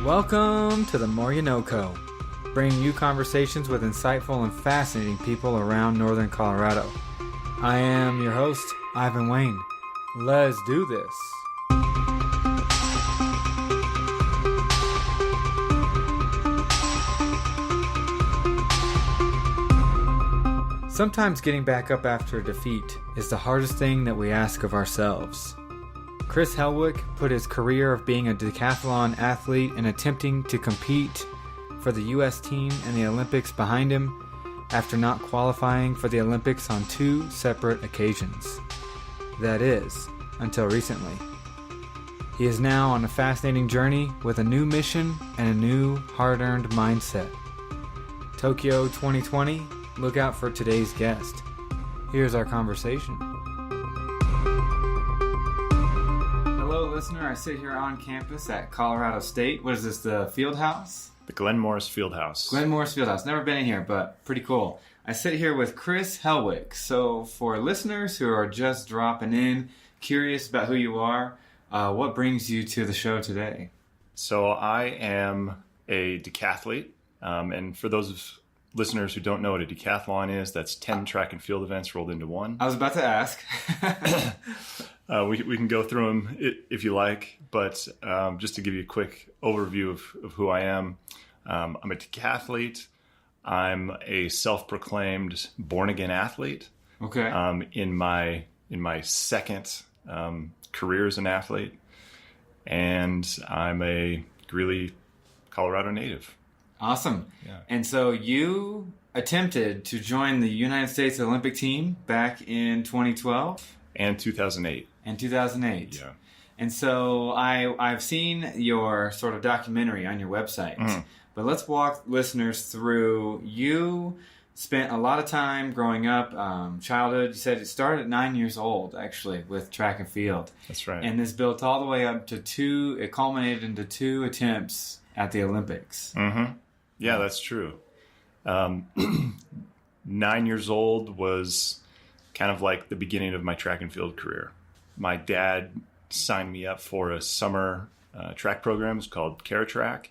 Welcome to the More You Know Co., bringing you conversations with insightful and fascinating people around Northern Colorado. I am your host, Ivan Wayne. Let's do this. Sometimes getting back up after a defeat is the hardest thing that we ask of ourselves. Chris Helwick put his career of being a decathlon athlete and attempting to compete for the U.S. team in the Olympics behind him after not qualifying for the Olympics on two separate occasions. That is, until recently. He is now on a fascinating journey with a new mission and a new hard-earned mindset. Tokyo 2020, look out for today's guest. Here's our conversation. Hello, listener. I sit here on campus at Colorado State. What is this, the field house? The Glenn Morris Fieldhouse. Glenn Morris Fieldhouse. Never been in here, but pretty cool. I sit here with Chris Helwick. So for listeners who are just dropping in, curious about who you are, what brings you to the show today? So I am a decathlete. And for those listeners who don't know what a decathlon is, that's 10 track and field events rolled into one. I was about to ask. We can go through them if you like, but just to give you a quick overview of who I am, I'm a decathlete. I'm a self-proclaimed born-again athlete. Okay. In my second career as an athlete, and I'm a Greeley, Colorado native. Awesome. Yeah. And so you attempted to join the United States Olympic team back in 2012? And 2008. And 2008. Yeah. And so I've seen your sort of documentary on your website. Mm-hmm. But let's walk listeners through. You spent a lot of time growing up, childhood. You said it started at 9 years old, actually, with track and field. That's right. And this built all the way up to it culminated into 2 attempts at the Olympics. Mm-hmm. Yeah, that's true. 9 years old was kind of like the beginning of my track and field career. My dad signed me up for a summer track program. It's called Caratrack.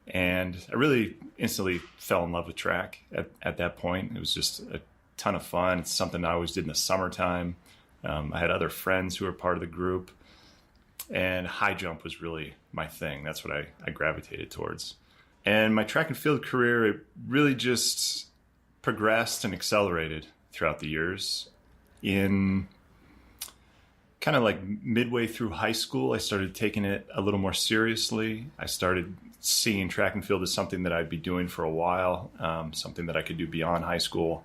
And I really instantly fell in love with track at that point. It was just a ton of fun. It's something I always did in the summertime. I had other friends who were part of the group. And high jump was really my thing. That's what I gravitated towards. And my track and field career, it really just progressed and accelerated throughout the years. In kind of like midway through high school, I started taking it a little more seriously. I started seeing track and field as something that I'd be doing for a while, something that I could do beyond high school.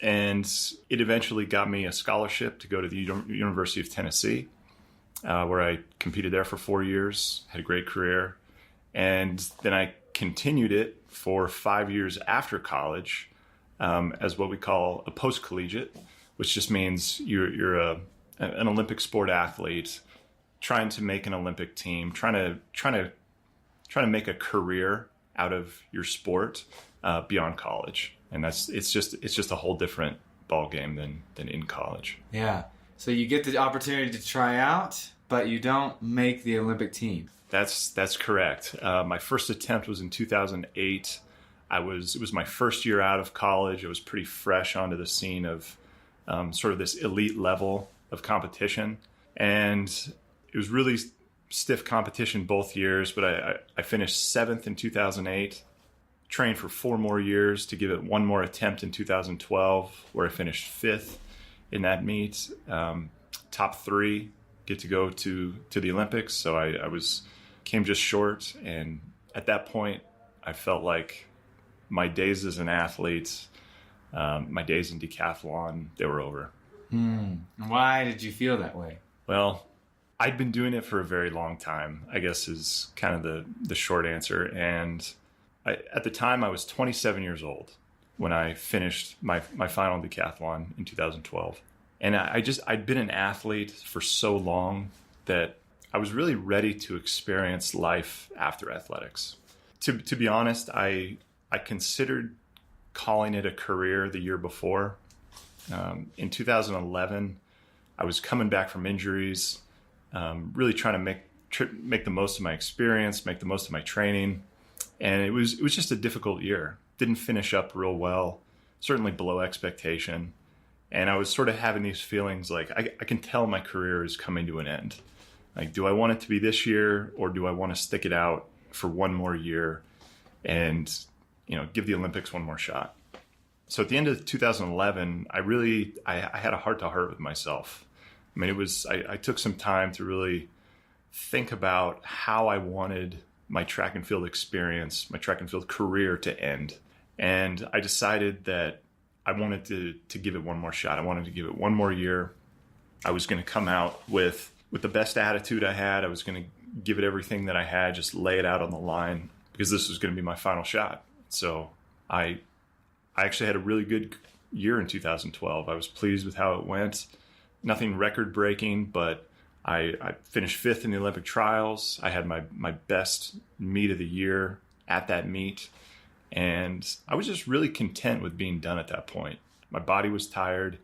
And it eventually got me a scholarship to go to the University of Tennessee, where I competed there for 4 years, had a great career. And then I continued it for 5 years after college as what we call a post-collegiate, which just means you're an Olympic sport athlete trying to make an Olympic team, trying to make a career out of your sport beyond college. And it's just a whole different ball game than in college. Yeah. So you get the opportunity to try out, but you don't make the Olympic team. That's correct. My first attempt was in 2008. It was my first year out of college. I was pretty fresh onto the scene of sort of this elite level of competition. And it was really stiff competition both years, but I finished 7th in 2008, trained for 4 more years to give it one more attempt in 2012, where I finished 5th in that meet. Top 3 get to go to the Olympics. So I came just short. And at that point, I felt like my days as an athlete, my days in decathlon, they were over. Why did you feel that way? Well, I'd been doing it for a very long time, I guess is kind of the short answer. And at the time, I was 27 years old when I finished my final decathlon in 2012. And I'd been an athlete for so long that I was really ready to experience life after athletics. To be honest, I considered calling it a career the year before. In 2011, I was coming back from injuries, really trying make the most of my experience, make the most of my training. And it was just a difficult year. Didn't finish up real well, certainly below expectation. And I was sort of having these feelings like I can tell my career is coming to an end. Like, do I want it to be this year, or do I want to stick it out for one more year and, give the Olympics one more shot? So at the end of 2011, I had a heart-to-heart with myself. I mean, I took some time to really think about how I wanted my track and field experience, my track and field career to end. And I decided that I wanted to give it one more shot. I wanted to give it one more year. I was going to come out with the best attitude I had. I was going to give it everything that I had, just lay it out on the line, because this was going to be my final shot. So I actually had a really good year in 2012. I was pleased with how it went. Nothing record-breaking, but I finished 5th in the Olympic trials. I had my best meet of the year at that meet. And I was just really content with being done at that point. My body was tired.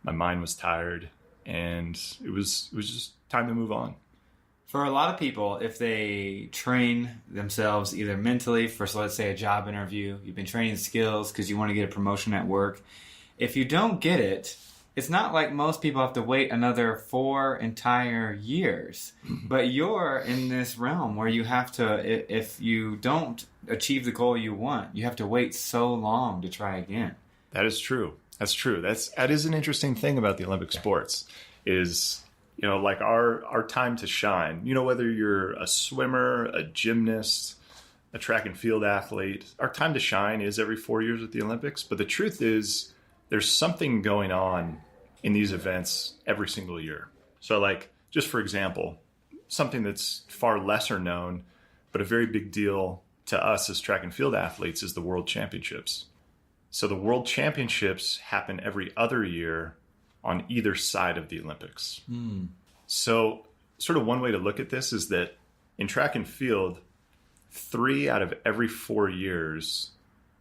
My mind was tired. And it was just time to move on. For a lot of people, if they train themselves either mentally for, so let's say, a job interview, you've been training skills because you want to get a promotion at work. If you don't get it, it's not like most people have to wait another 4 entire years. But you're in this realm where you have to, if you don't achieve the goal you want, you have to wait so long to try again. That is true. That's true. That is an interesting thing about the Olympic sports is, like our time to shine, whether you're a swimmer, a gymnast, a track and field athlete, our time to shine is every 4 years at the Olympics. But the truth is, there's something going on in these events every single year. So like, just for example, something that's far lesser known, but a very big deal to us as track and field athletes is the World Championships. So the World Championships happen every other year on either side of the Olympics. So sort of one way to look at this is that in track and field, 3 out of every 4 years,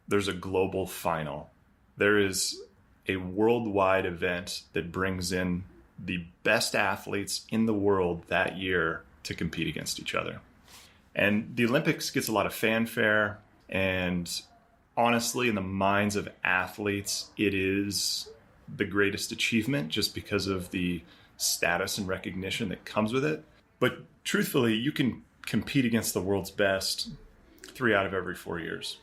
there's a global final. There is a worldwide event that brings in the best athletes in the world that year to compete against each other. And the Olympics gets a lot of fanfare, and honestly, in the minds of athletes, it is the greatest achievement just because of the status and recognition that comes with it. But truthfully, you can compete against the world's best 3 out of every 4 years.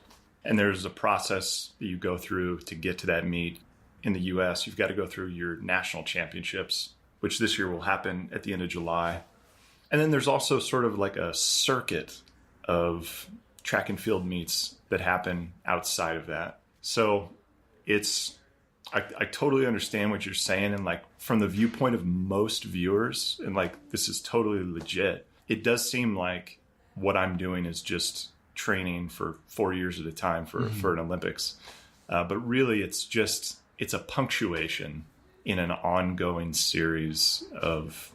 And there's a process that you go through to get to that meet. In the US, you've got to go through your national championships, which this year will happen at the end of July. And then there's also sort of like a circuit of track and field meets that happen outside of that. So I totally understand what you're saying. And like from the viewpoint of most viewers, and like this is totally legit, it does seem like what I'm doing is just training for 4 years at a time for an Olympics. But really it's a punctuation in an ongoing series of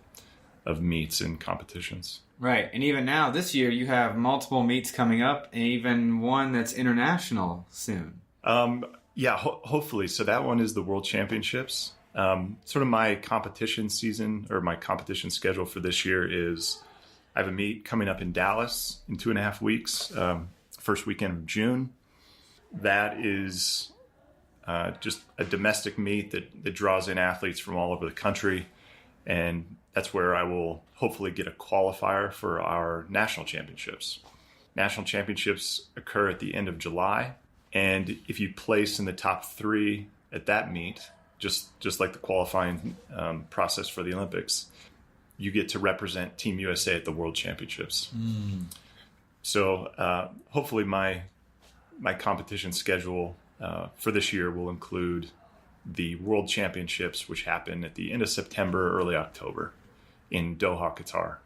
meets and competitions. Right. And even now, this year, you have multiple meets coming up, and even one that's international soon. Hopefully. So that one is the World Championships. Sort of my competition season or my competition schedule for this year is I have a meet coming up in Dallas in 2.5 weeks, first weekend of June. That is just a domestic meet that draws in athletes from all over the country. And that's where I will hopefully get a qualifier for our national championships. National championships occur at the end of July. And if you place in the top 3 at that meet, just like the qualifying process for the Olympics, you get to represent Team USA at the World Championships. So hopefully my competition schedule for this year will include the World Championships, which happen at the end of September, early October in Doha, Qatar.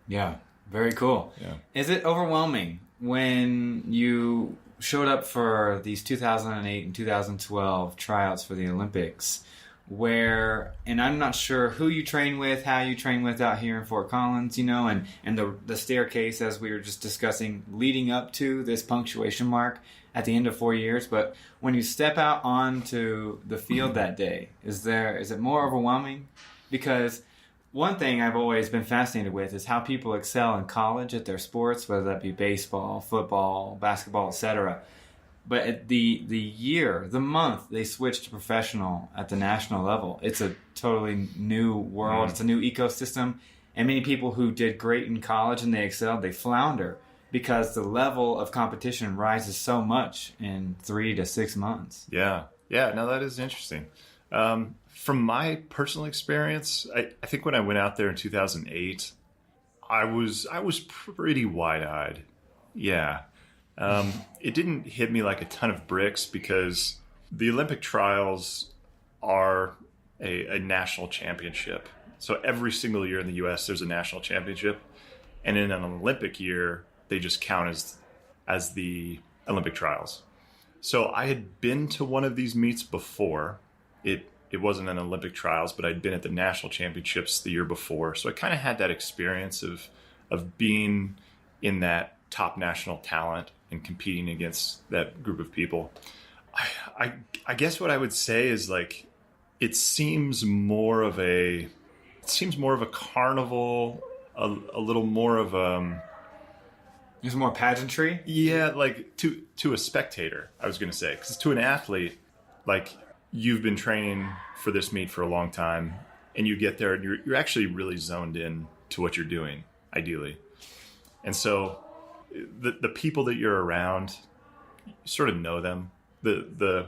Yeah, very cool. Yeah. Is it overwhelming when you showed up for these 2008 and 2012 tryouts for the Olympics, and I'm not sure who you train with, how you train with out here in Fort Collins, and the staircase, as we were just discussing, leading up to this punctuation mark at the end of 4 years. But when you step out onto the field that day, is it more overwhelming? Because One thing I've always been fascinated with is how people excel in college at their sports, whether that be baseball, football, basketball, etc. But at the month they switch to professional at the national level, it's a totally new world. It's a new ecosystem. And many people who did great in college and they excelled, they flounder because the level of competition rises so much in 3 to 6 months. Yeah. Yeah. No, that is interesting. From my personal experience, I think when I went out there in 2008, I was pretty wide-eyed. Yeah. It didn't hit me like a ton of bricks because the Olympic trials are a national championship. So every single year in the U.S., there's a national championship. And in an Olympic year, they just count as the Olympic trials. So I had been to one of these meets before. It wasn't an Olympic trials, but I'd been at the national championships the year before. So I kind of had that experience of being in that top national talent and competing against that group of people. I guess what I would say is like, it seems more of a carnival, a little more of There's more pageantry? yeah, like to a spectator, I was going to say, because to an athlete, like you've been training for this meet for a long time, and you get there and you're actually really zoned in to what you're doing, ideally. And so the people that you're around, you sort of know them. The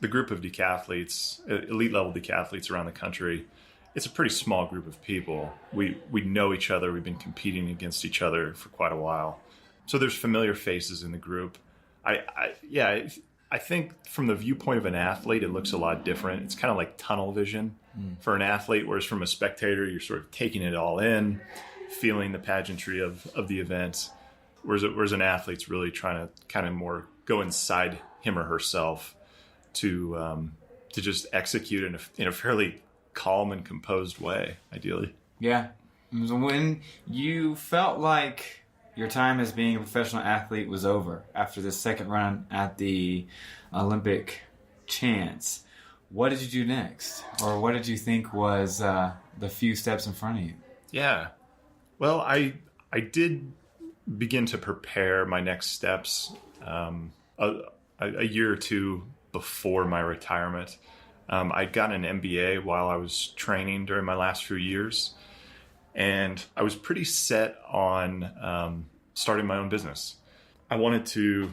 group of decathletes, elite level decathletes around the country, it's a pretty small group of people. We know each other. We've been competing against each other for quite a while. So there's familiar faces in the group. I think from the viewpoint of an athlete, it looks a lot different. It's kind of like tunnel vision for an athlete, whereas from a spectator, you're sort of taking it all in, feeling the pageantry of the event, whereas an athlete's really trying to kind of more go inside him or herself to just execute in a fairly calm and composed way, ideally. Yeah. So when you felt like your time as being a professional athlete was over after the second run at the Olympic chance, what did you do next? Or what did you think was the few steps in front of you? Yeah. Well, I did begin to prepare my next steps a year or two before my retirement. I'd gotten an MBA while I was training during my last few years. And I was pretty set on starting my own business. I wanted to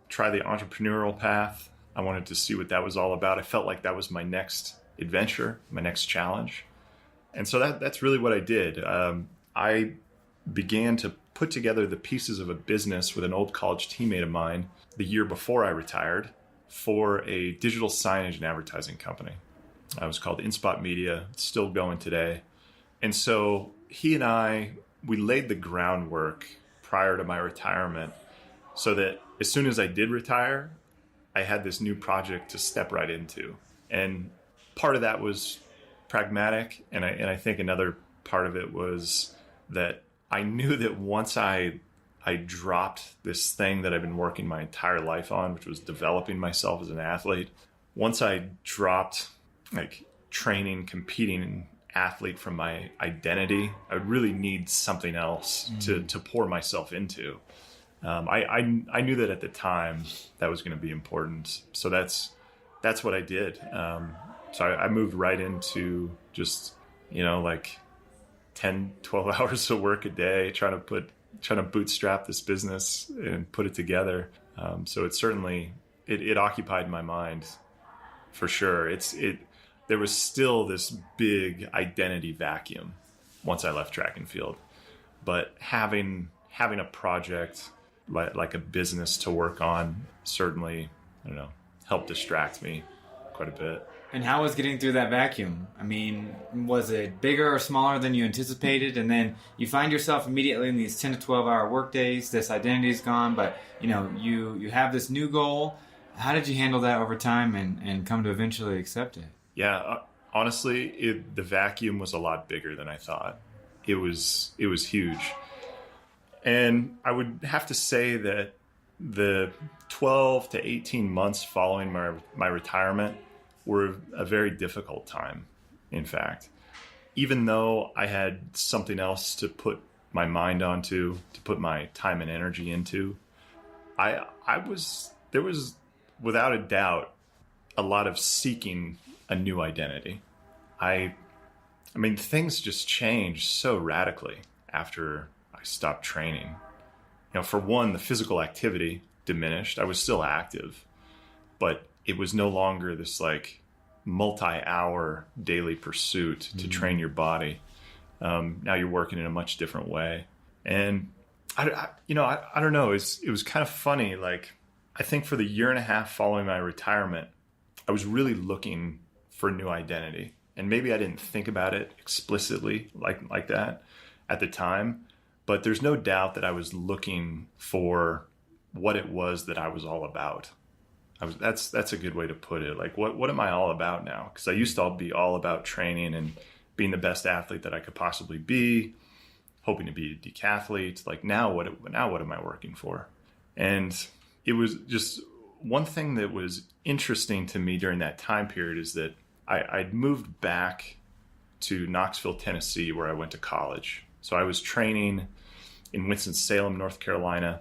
try the entrepreneurial path. I wanted to see what that was all about. I felt like that was my next adventure, my next challenge. And so that's really what I did. I began to put together the pieces of a business with an old college teammate of mine the year before I retired for a digital signage and advertising company. It was called InSpot Media. It's still going today. And so he and we laid the groundwork prior to my retirement so that as soon as I did retire, I had this new project to step right into. And part of that was pragmatic. And I think another part of it was that I knew that once I dropped this thing that I've been working my entire life on, which was developing myself as an athlete. Once I dropped like training, competing athlete from my identity, I would really need something else to pour myself into. I knew that at the time that was going to be important. So that's what I did. So I moved right into just, like 10, 12 hours of work a day, trying to bootstrap this business and put it together. So it certainly, it occupied my mind for sure. There was still this big identity vacuum once I left track and field, but having a project like a business to work on certainly, helped distract me quite a bit. And how was getting through that vacuum? I mean, was it bigger or smaller than you anticipated? And then you find yourself immediately in these 10 to 12 hour work days. This identity is gone, but you have this new goal. How did you handle that over time and come to eventually accept it? Yeah, honestly, the vacuum was a lot bigger than I thought. It was huge. And I would have to say that the 12 to 18 months following my retirement were a very difficult time, in fact. even though I had something else to put my mind onto, to put my time and energy into, there was without a doubt a lot of seeking a new identity. I mean, things just changed so radically after I stopped training. For one, the physical activity diminished. I was still active, but it was no longer this like multi-hour daily pursuit to train your body. Now you're working in a much different way. And I don't know. It was kind of funny. Like, I think for the year and a half following my retirement, I was really looking for a new identity. And maybe I didn't think about it explicitly like that at the time, but there's no doubt that I was looking for what it was that I was all about. That's a good way to put it. Like, what am I all about now? Because I used to be all about training and being the best athlete that I could possibly be, hoping to be a decathlete. Like, now what am I working for? And it was just one thing that was interesting to me during that time period is that I'd moved back to Knoxville, Tennessee, where I went to college. So I was training in Winston-Salem, North Carolina,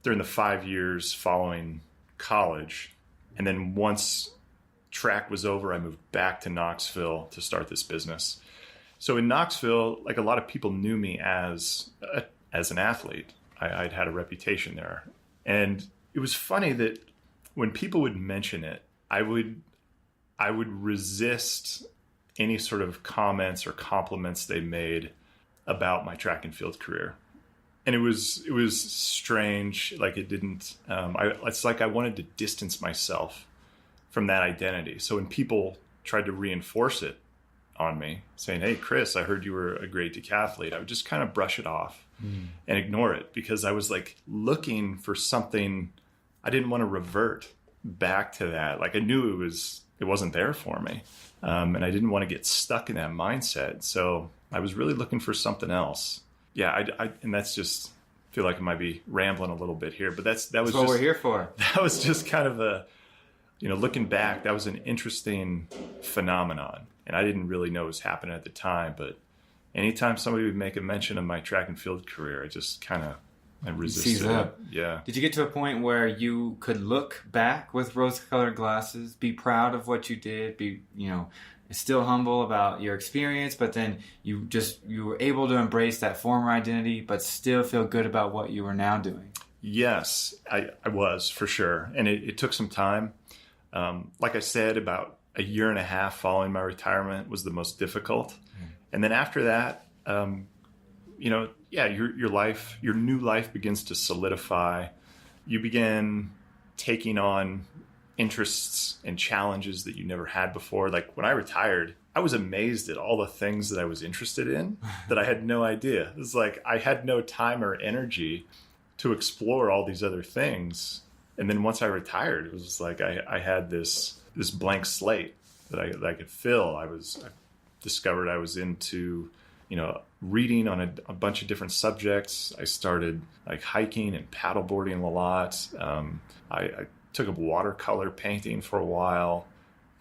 during the 5 years following college. And then once track was over, I moved back to Knoxville to start this business. So in Knoxville, like, a lot of people knew me as an athlete. I'd had a reputation there. And it was funny that when people would mention it, I would resist any sort of comments or compliments they made about my track and field career. And it was strange. Like, it didn't, it's like I wanted to distance myself from that identity. So when people tried to reinforce it on me, saying, "Hey, Chris, I heard you were a great decathlete," I would just kind of brush it off and ignore it, because I was like looking for something. I didn't want to revert back to that. Like, I knew it wasn't there for me. And I didn't want to get stuck in that mindset. So I was really looking for something else. Yeah. And that's just, I feel like I might be rambling a little bit here, but that's what we're here for. That was just kind of looking back, that was an interesting phenomenon. And I didn't really know what was happening at the time, but anytime somebody would make a mention of my track and field career, I just kind of, I resisted it. Yeah. Did you get to a point where you could look back with rose-colored glasses, be proud of what you did, be, still humble about your experience, but then you were able to embrace that former identity, but still feel good about what you were now doing? Yes, I was, for sure. And it took some time. Like I said, about a year and a half following my retirement was the most difficult. And then after that, your new life begins to solidify. You begin taking on interests and challenges that you never had before. Like, when I retired, I was amazed at all the things that I was interested in that I had no idea. It was like I had no time or energy to explore all these other things. And then once I retired, it was just like I had this blank slate that I could fill. I discovered I was into reading on a bunch of different subjects. I started like hiking and paddleboarding a lot. I took up watercolor painting for a while.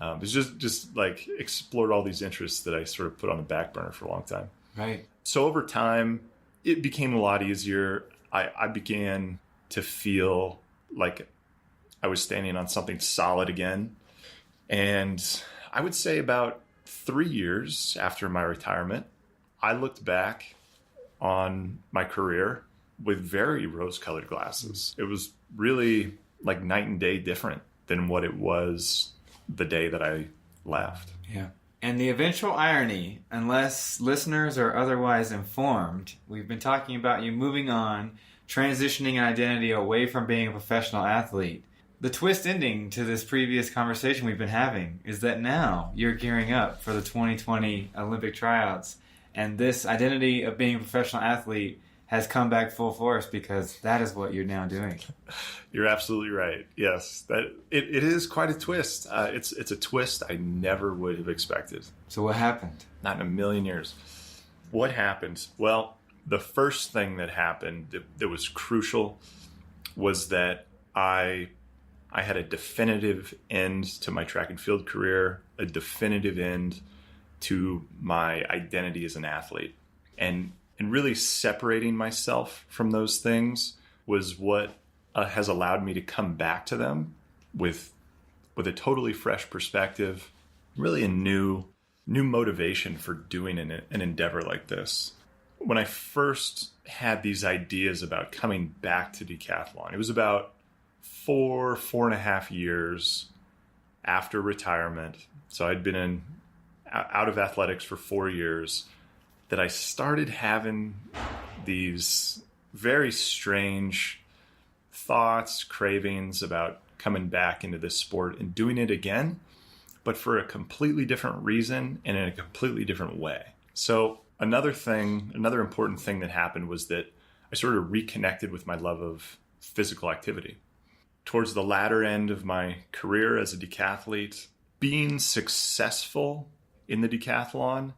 It was just like explored all these interests that I sort of put on the back burner for a long time. Right. So over time, it became a lot easier. I began to feel like I was standing on something solid again. And I would say about 3 years after my retirement, I looked back on my career with very rose-colored glasses. It was really like night and day different than what it was the day that I left. Yeah. And the eventual irony, unless listeners are otherwise informed, we've been talking about you moving on, transitioning an identity away from being a professional athlete. The twist ending to this previous conversation we've been having is that now you're gearing up for the 2020 Olympic tryouts. And this identity of being a professional athlete has come back full force because that is what you're now doing. You're absolutely right. Yes, that it is quite a twist. It's a twist I never would have expected. So what happened? Not in a million years. What happened? Well, the first thing that happened that was crucial was that I had a definitive end to my track and field career, a definitive end to my identity as an athlete. And really separating myself from those things was what has allowed me to come back to them with a totally fresh perspective, really a new motivation for doing an endeavor like this. When I first had these ideas about coming back to decathlon, it was about 4.5 years after retirement. So I'd been out of athletics for 4 years, that I started having these very strange thoughts, cravings about coming back into this sport and doing it again, but for a completely different reason and in a completely different way. So another important thing that happened was that I sort of reconnected with my love of physical activity. Towards the latter end of my career as a decathlete, being successful in the decathlon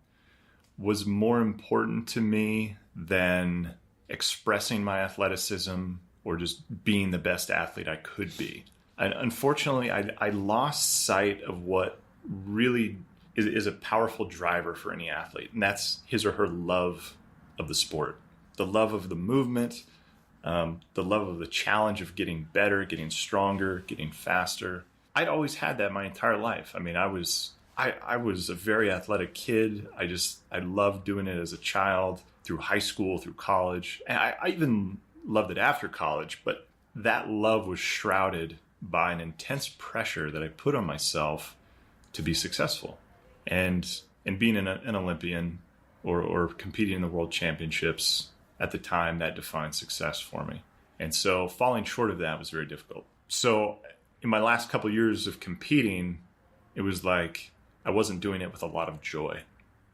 was more important to me than expressing my athleticism or just being the best athlete I could be. And unfortunately, I lost sight of what really is a powerful driver for any athlete, and that's his or her love of the sport, the love of the movement, the love of the challenge of getting better, getting stronger, getting faster. I'd always had that my entire life. I mean, I was a very athletic kid. I loved doing it as a child, through high school, through college. And I even loved it after college, but that love was shrouded by an intense pressure that I put on myself to be successful. And being an Olympian or competing in the world championships at the time, that defined success for me. And so falling short of that was very difficult. So in my last couple of years of competing, it was like I wasn't doing it with a lot of joy.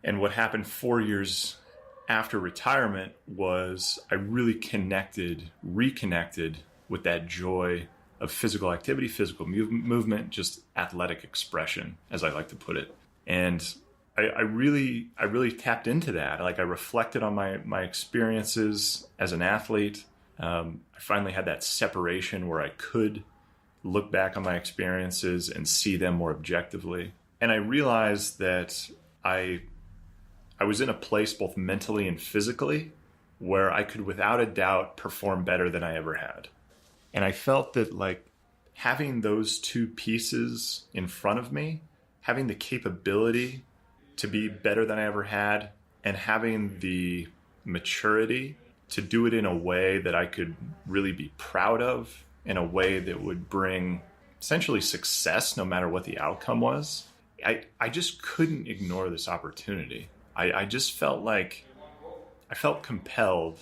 And what happened 4 years after retirement was I really reconnected with that joy of physical activity, physical movement, just athletic expression, as I like to put it. And I really tapped into that. Like, I reflected on my experiences as an athlete. I finally had that separation where I could look back on my experiences and see them more objectively. And I realized that I was in a place both mentally and physically where I could without a doubt perform better than I ever had. And I felt that, like, having those two pieces in front of me, having the capability to be better than I ever had, and having the maturity to do it in a way that I could really be proud of, in a way that would bring essentially success no matter what the outcome was, I just couldn't ignore this opportunity. I just felt like I felt compelled,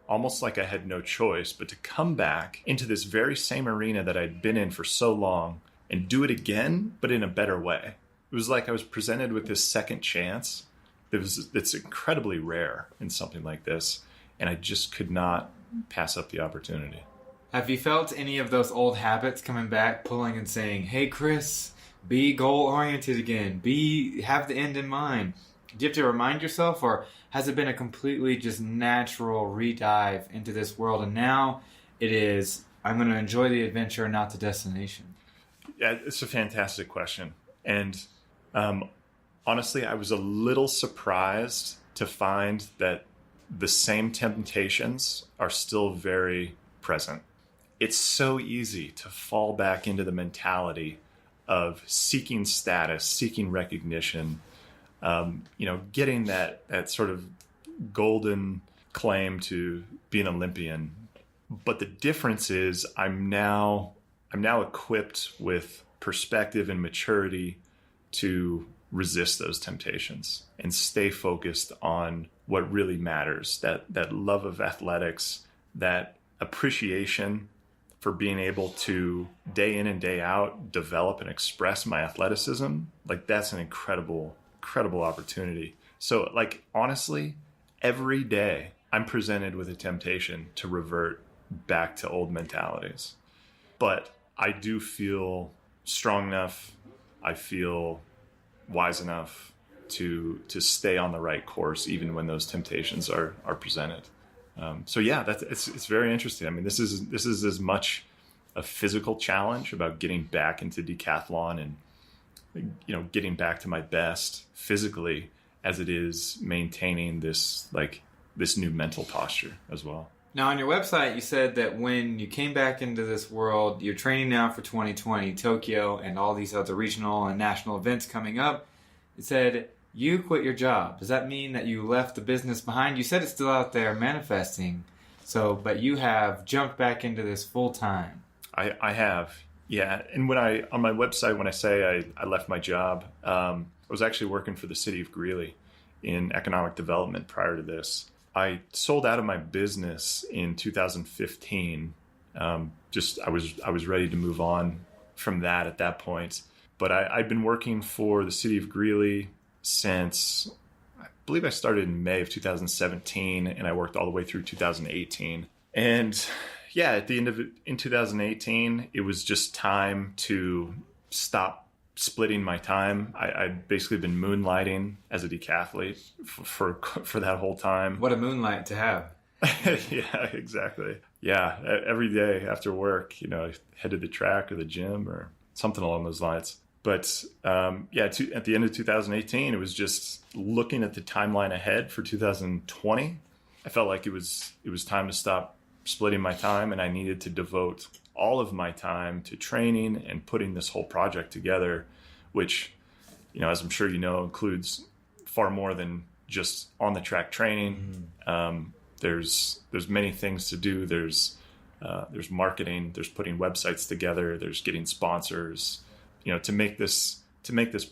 almost like I had no choice, but to come back into this very same arena that I'd been in for so long and do it again, but in a better way. It was like I was presented with this second chance that's incredibly rare in something like this, and I just could not pass up the opportunity. Have you felt any of those old habits coming back, pulling and saying, "Hey, Chris, be goal-oriented again. Have the end in mind"? Do you have to remind yourself, or has it been a completely just natural re-dive into this world, and now it is, I'm going to enjoy the adventure, not the destination? Yeah, it's a fantastic question. And honestly, I was a little surprised to find that the same temptations are still very present. It's so easy to fall back into the mentality of seeking status, seeking recognition, getting that sort of golden claim to be an Olympian. But the difference is I'm now equipped with perspective and maturity to resist those temptations and stay focused on what really matters, that love of athletics, that appreciation for being able to day in and day out develop and express my athleticism. Like, that's an incredible opportunity. So, like, honestly, every day I'm presented with a temptation to revert back to old mentalities. But I do feel strong enough, I feel wise enough to stay on the right course even when those temptations are presented. So yeah, it's very interesting. I mean, this is as much a physical challenge about getting back into decathlon getting back to my best physically as it is maintaining this new mental posture as well. Now, on your website, you said that when you came back into this world, you're training now for 2020, Tokyo, and all these other regional and national events coming up. It said you quit your job. Does that mean that you left the business behind? You said it's still out there manifesting, but you have jumped back into this full time. I have, yeah. And on my website, when I say I left my job, I was actually working for the city of Greeley in economic development prior to this. I sold out of my business in 2015. I was ready to move on from that at that point. But I'd been working for the city of Greeley since, I believe I started in May of 2017, and I worked all the way through 2018. And yeah, at the end of it, in 2018, it was just time to stop splitting my time. I'd basically been moonlighting as a decathlete for that whole time. What a moonlight to have. Yeah, exactly. Yeah, every day after work, I head to the track or the gym or something along those lines. But at the end of 2018, it was just looking at the timeline ahead for 2020. I felt like it was time to stop splitting my time, and I needed to devote all of my time to training and putting this whole project together, which, as I'm sure you know, includes far more than just on the track training. Mm-hmm. There's many things to do. There's marketing. There's putting websites together. There's getting sponsors. To make this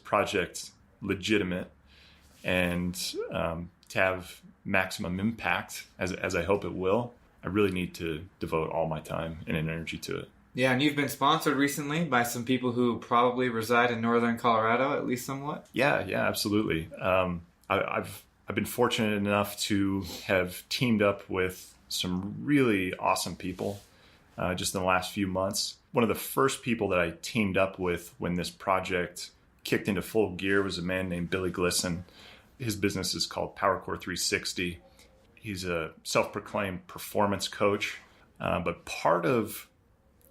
project legitimate and to have maximum impact, as I hope it will, I really need to devote all my time and energy to it. Yeah, and you've been sponsored recently by some people who probably reside in northern Colorado, at least somewhat. Yeah, absolutely. I've been fortunate enough to have teamed up with some really awesome people just in the last few months. One of the first people that I teamed up with when this project kicked into full gear was a man named Billy Glisson. His business is called PowerCore 360. He's a self-proclaimed performance coach. But part of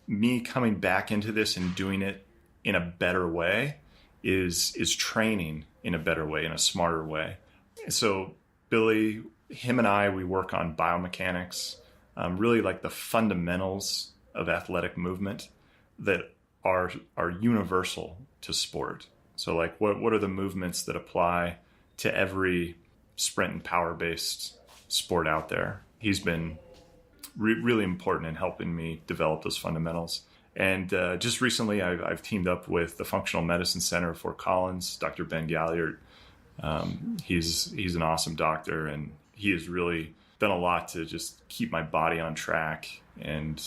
me coming back into this and doing it in a better way is training in a better way, in a smarter way. So Billy, him and I, we work on biomechanics, really like the fundamentals of athletic movement that are universal to sport. So like what are the movements that apply to every sprint and power-based sport out there? He's been really important in helping me develop those fundamentals. And just recently, I've teamed up with the Functional Medicine Center of Fort Collins, Dr. Ben Galliard. He's an awesome doctor, and he has really done a lot to just keep my body on track and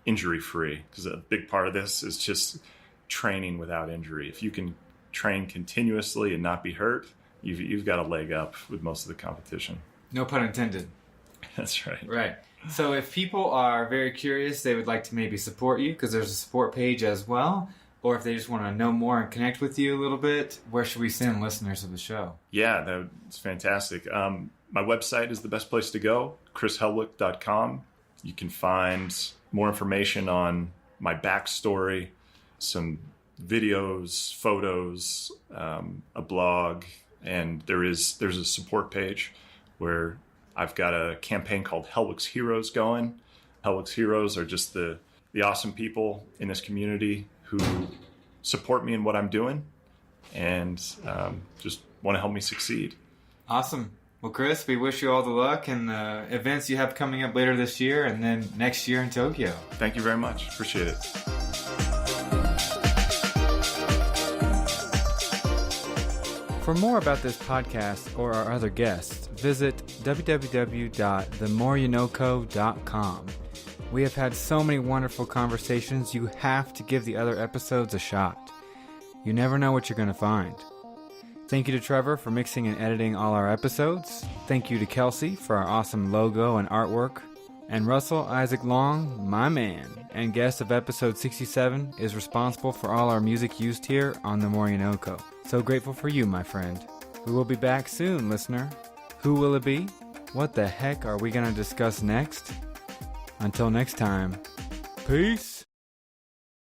injury-free, because a big part of this is just training without injury. If you can train continuously and not be hurt, you've got a leg up with most of the competition. No pun intended. That's right. Right. So if people are very curious, they would like to maybe support you, because there's a support page as well, or if they just want to know more and connect with you a little bit, where should we send listeners of the show? Yeah, that's fantastic. My website is the best place to go, chrishellwick.com. You can find more information on my backstory, some videos, photos, a blog, and there's a support page where I've got a campaign called Hellwick's Heroes going. Hellwick's Heroes are just the awesome people in this community who support me in what I'm doing and just want to help me succeed. Awesome. Well, Chris, we wish you all the luck in the events you have coming up later this year and then next year in Tokyo. Thank you very much. Appreciate it. For more about this podcast or our other guests, visit www.themoreyouknowco.com. We have had so many wonderful conversations, you have to give the other episodes a shot. You never know what you're going to find. Thank you to Trevor for mixing and editing all our episodes. Thank you to Kelsey for our awesome logo and artwork. And Russell Isaac Long, my man, and guest of episode 67, is responsible for all our music used here on The More You Know Co. So grateful for you, my friend. We will be back soon, listener. Who will it be? What the heck are we going to discuss next? Until next time, peace.